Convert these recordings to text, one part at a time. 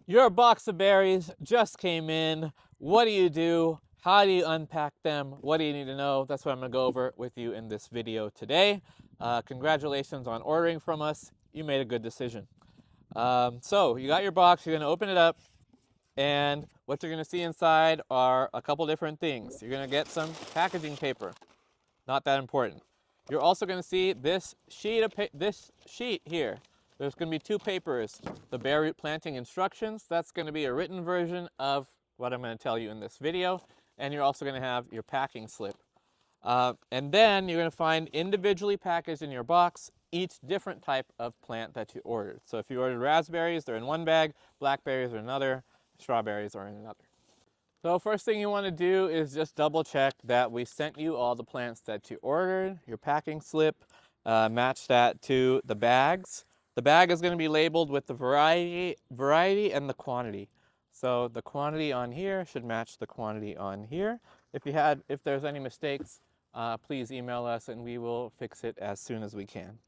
Your box of berries just came in. What do you do? How do you unpack them? What do you need to know? That's what I'm going to go over with you in this video today. Congratulations on ordering from us. You made a good decision. So you got your box. You're going to open it up. And what you're going to see inside are a couple different things. You're going to get some packaging paper. Not that important. You're also going to see this sheet here. There's going to be two papers. The Bareroot planting instructions, that's going to be a written version of what I'm going to tell you in this video. And you're also going to have your packing slip. And then you're going to find individually packaged in your box each different type of plant that you ordered. So if you ordered raspberries, they're in one bag, blackberries are another, strawberries are in another. So first thing you want to do is just double check that we sent you all the plants that you ordered. Your packing slip, match that to the bags. The bag is going to be labeled with the variety and the quantity. So the quantity on here should match the quantity on here. If there's any mistakes, please email us and we will fix it as soon as we can.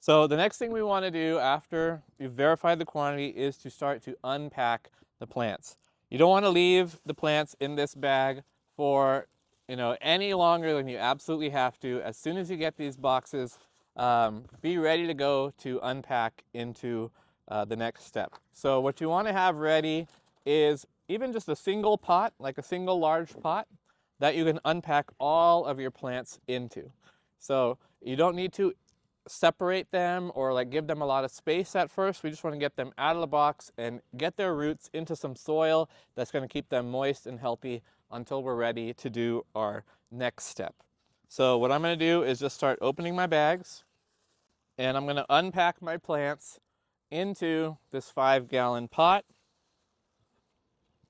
So the next thing we want to do after you've verified the quantity is to start to unpack the plants. You don't want to leave the plants in this bag for any longer than you absolutely have to. As soon as you get these boxes, be ready to go to unpack into the next step. So what you want to have ready is even just a single pot, like a single large pot, that you can unpack all of your plants into. So you don't need to separate them or give them a lot of space at first. We just want to get them out of the box and get their roots into some soil that's going to keep them moist and healthy until we're ready to do our next step. So what I'm going to do is just start opening my bags, and I'm going to unpack my plants into this 5-gallon pot.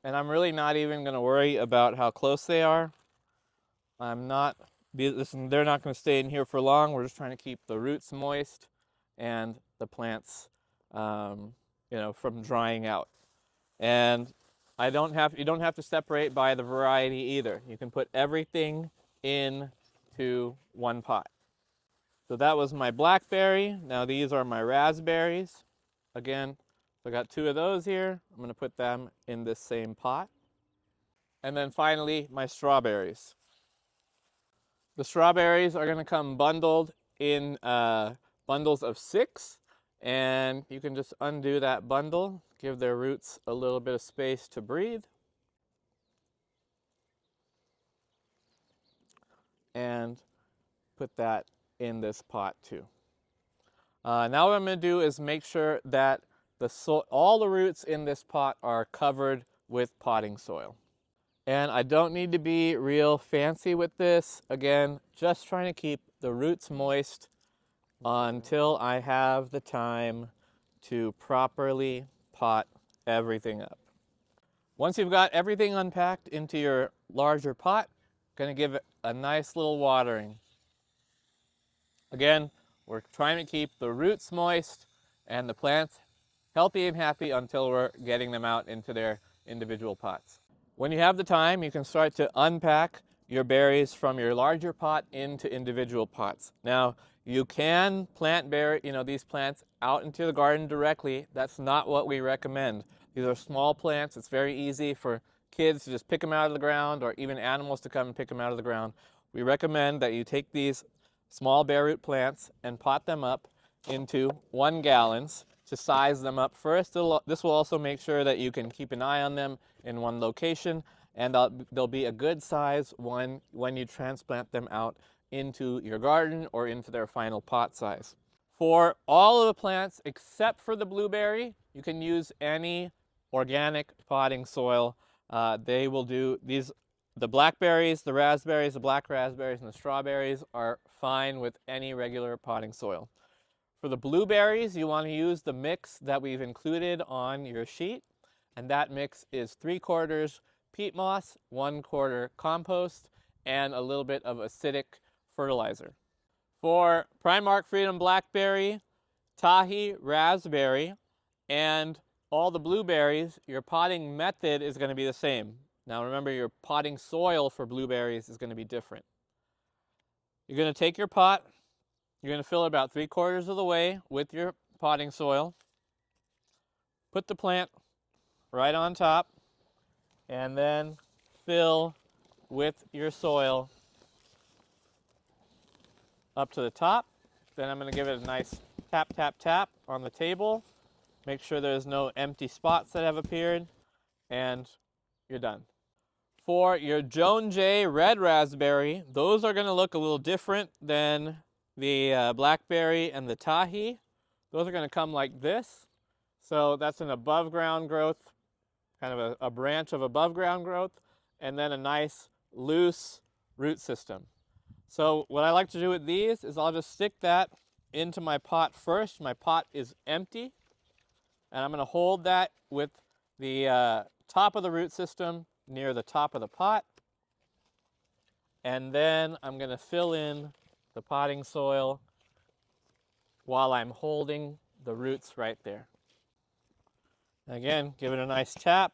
And I'm really not even going to worry about how close they are. They're not going to stay in here for long. We're just trying to keep the roots moist and the plants, from drying out. And you don't have to separate by the variety either. You can put everything into one pot. So that was my blackberry. Now these are my raspberries. Again, so I got 2 of those here. I'm going to put them in this same pot. And then finally, my strawberries. The strawberries are going to come bundled in bundles of 6, and you can just undo that bundle, give their roots a little bit of space to breathe, and put that in this pot too. Now what I'm going to do is make sure that all the roots in this pot are covered with potting soil. And I don't need to be real fancy with this. Again, just trying to keep the roots moist until I have the time to properly pot everything up. Once you've got everything unpacked into your larger pot, going to give it a nice little watering. Again, we're trying to keep the roots moist and the plants healthy and happy until we're getting them out into their individual pots. When you have the time, you can start to unpack your berries from your larger pot into individual pots. Now, you can plant these plants out into the garden directly. That's not what we recommend. These are small plants. It's very easy for kids to just pick them out of the ground, or even animals to come and pick them out of the ground. We recommend that you take these small Bareroot plants and pot them up into 1 gallons to size them up first. This will also make sure that you can keep an eye on them in one location, and they'll be a good size when you transplant them out into your garden or into their final pot size. For all of the plants except for the blueberry, you can use any organic potting soil. They will do these. The blackberries, the raspberries, the black raspberries, and the strawberries are fine with any regular potting soil. For the blueberries, you want to use the mix that we've included on your sheet, and that mix is 3/4 peat moss, 1/4 compost, and a little bit of acidic fertilizer. For Primark Freedom Blackberry, Tahi Raspberry, and all the blueberries, your potting method is going to be the same. Now remember, your potting soil for blueberries is going to be different. You're going to take your pot, you're going to fill it about 3/4 of the way with your potting soil, put the plant right on top, and then fill with your soil up to the top. Then I'm going to give it a nice tap, tap, tap on the table. Make sure there's no empty spots that have appeared, and you're done. For your Joan J. red raspberry, those are going to look a little different than the blackberry and the Tahi. Those are going to come like this. So that's an above ground growth, kind of a branch of above ground growth, and then a nice loose root system. So what I like to do with these is I'll just stick that into my pot first. My pot is empty, and I'm going to hold that with the top of the root system near the top of the pot, and then I'm going to fill in the potting soil while I'm holding the roots right there. Again, give it a nice tap.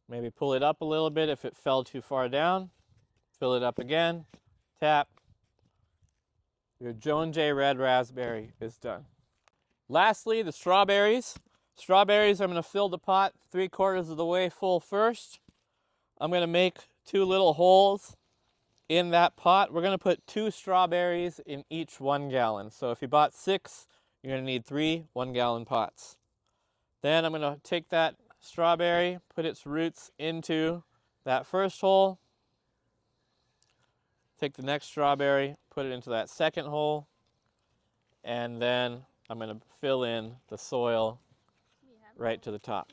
Maybe pull it up a little bit if it fell too far down. Fill it up again, tap. Your Joan J. red raspberry is done. Lastly, the strawberries. Strawberries, I'm going to fill the pot 3/4 of the way full first. I'm going to make 2 little holes in that pot. We're going to put 2 strawberries in each 1 gallon. So if you bought 6, you're going to need 3 1-gallon pots. Then I'm going to take that strawberry, put its roots into that first hole. Take the next strawberry, put it into that second hole, and then I'm going to fill in the soil right to the top.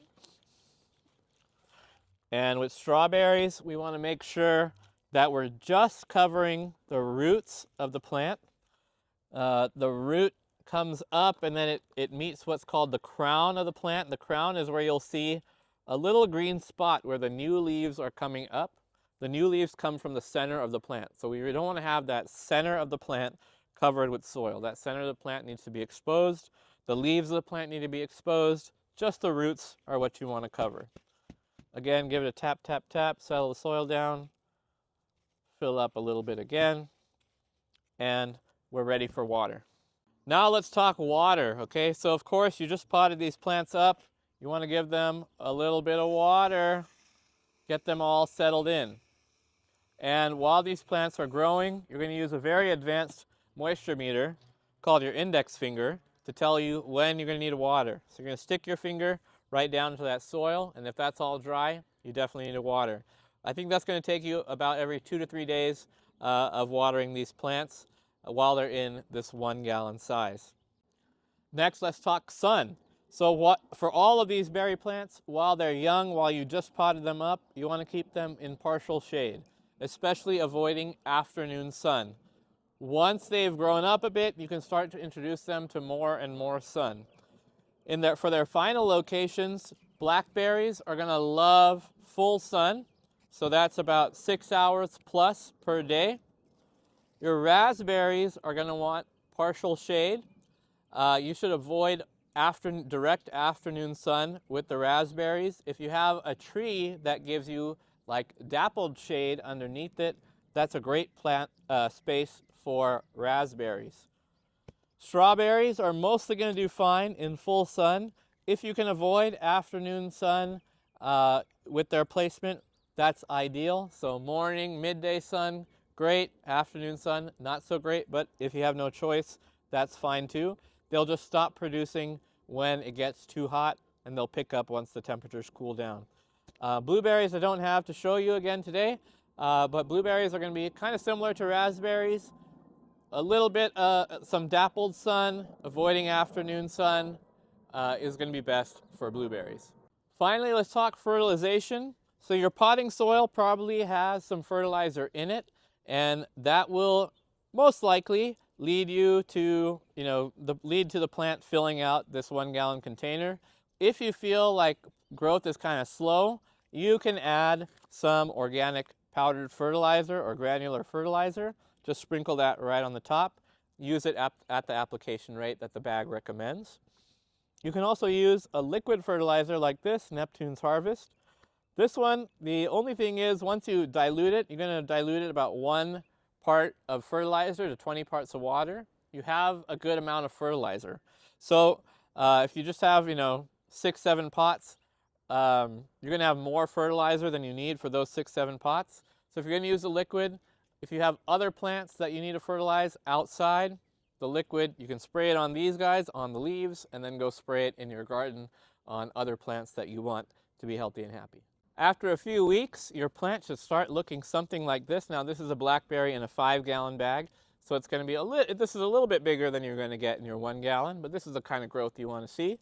And with strawberries, we want to make sure that we're just covering the roots of the plant. The root comes up and then it meets what's called the crown of the plant. The crown is where you'll see a little green spot where the new leaves are coming up. The new leaves come from the center of the plant. So we don't want to have that center of the plant covered with soil. That center of the plant needs to be exposed. The leaves of the plant need to be exposed. Just the roots are what you want to cover. Again, give it a tap, tap, tap, settle the soil down, fill up a little bit again, and we're ready for water. Now let's talk water, okay? So of course you just potted these plants up. You want to give them a little bit of water, get them all settled in. And while these plants are growing, you're going to use a very advanced moisture meter called your index finger to tell you when you're going to need water. So you're going to stick your finger right down into that soil, and if that's all dry, you definitely need water. I think that's going to take you about every 2 to 3 days of watering these plants while they're in this 1-gallon size. Next, let's talk sun. So for all of these berry plants, while they're young, while you just potted them up, you want to keep them in partial shade, especially avoiding afternoon sun. Once they've grown up a bit, you can start to introduce them to more and more sun. For their final locations, blackberries are going to love full sun, so that's about 6 hours plus per day. Your raspberries are going to want partial shade. You should avoid direct afternoon sun with the raspberries. If you have a tree that gives you like dappled shade underneath it, that's a great plant space for raspberries. Strawberries are mostly going to do fine in full sun. If you can avoid afternoon sun with their placement, that's ideal. So morning, midday sun, great. Afternoon sun, not so great. But if you have no choice, that's fine too. They'll just stop producing when it gets too hot, and they'll pick up once the temperatures cool down. Blueberries I don't have to show you again today, but blueberries are going to be kind of similar to raspberries. A little bit, some dappled sun, avoiding afternoon sun is going to be best for blueberries. Finally, let's talk fertilization. So your potting soil probably has some fertilizer in it, and that will most likely lead you to, lead to the plant filling out this 1-gallon container. If you feel like growth is kind of slow, you can add some organic powdered fertilizer or granular fertilizer. Just sprinkle that right on the top. Use it at the application rate that the bag recommends. You can also use a liquid fertilizer like this, Neptune's Harvest. This one, the only thing is once you dilute it, you're going to dilute it about 1 part of fertilizer to 20 parts of water. You have a good amount of fertilizer. So if you just have, 6, 7 pots, you're going to have more fertilizer than you need for those 6-7 pots. So if you're going to use the liquid, if you have other plants that you need to fertilize outside, the liquid, you can spray it on these guys, on the leaves, and then go spray it in your garden on other plants that you want to be healthy and happy. After a few weeks, your plant should start looking something like this. Now, this is a blackberry in a 5-gallon bag, so it's going to be this is a little bit bigger than you're going to get in your 1 gallon, but this is the kind of growth you want to see.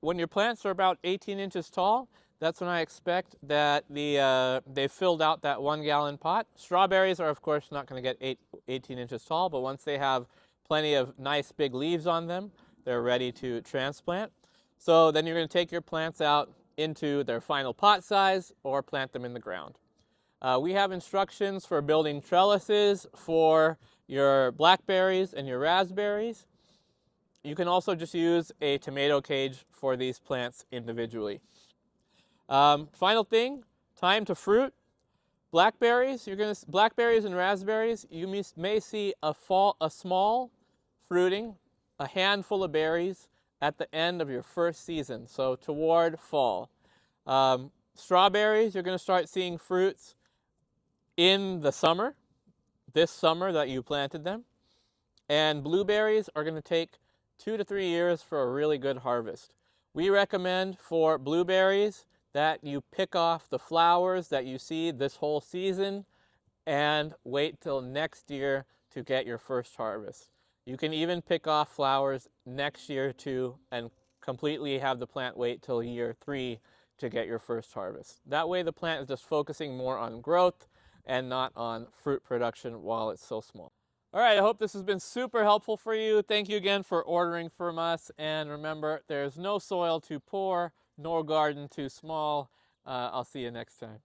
When your plants are about 18 inches tall, that's when I expect that they've filled out that 1 gallon pot. Strawberries are, of course, not going to get 18 inches tall, but once they have plenty of nice big leaves on them, they're ready to transplant. So then you're going to take your plants out into their final pot size or plant them in the ground. We have instructions for building trellises for your blackberries and your raspberries. You can also just use a tomato cage for these plants individually. Final thing, time to fruit. Blackberries and raspberries, you may see a small fruiting, a handful of berries at the end of your first season, so toward fall. Strawberries, you're going to start seeing fruits in the summer, this summer that you planted them. And blueberries are going to take 2 to 3 years for a really good harvest. We recommend for blueberries that you pick off the flowers that you see this whole season and wait till next year to get your first harvest. You can even pick off flowers next year too and completely have the plant wait till year 3 to get your first harvest. That way the plant is just focusing more on growth and not on fruit production while it's so small. All right, I hope this has been super helpful for you. Thank you again for ordering from us. And remember, there's no soil too poor, nor garden too small. I'll see you next time.